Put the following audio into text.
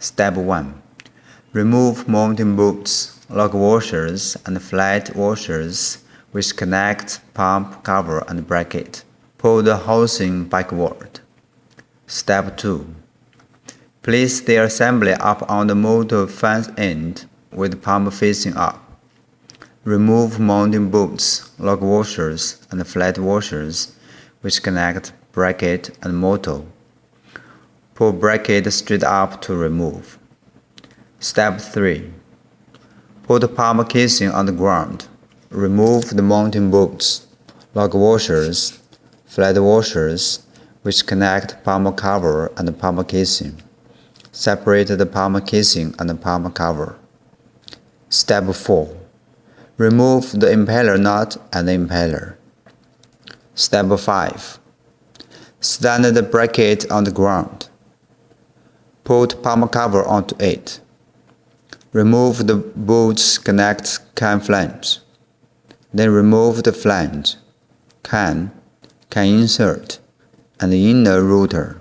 Step 1. Remove mounting bolts, lug washers, and flat washers which connect pump cover and bracket. Pull the housing backward. Step 2. Place the assembly up on the motor fan end with pump facing up. Remove mounting bolts, lug washers, and flat washers which connect bracket and motor. Pull bracket straight up to remove. Step 3. Put the pump casing on the ground. Remove the mounting bolts, lug washers, flat washers which connect pump cover and pump casing. Separate the pump casing and the pump cover. Step 4. Remove the impeller nut and the impeller. Step 5. Stand the bracket on the ground. Put pump cover onto it. Remove the bolts connect can flange. Then remove the flange, can insert, and the inner rotor.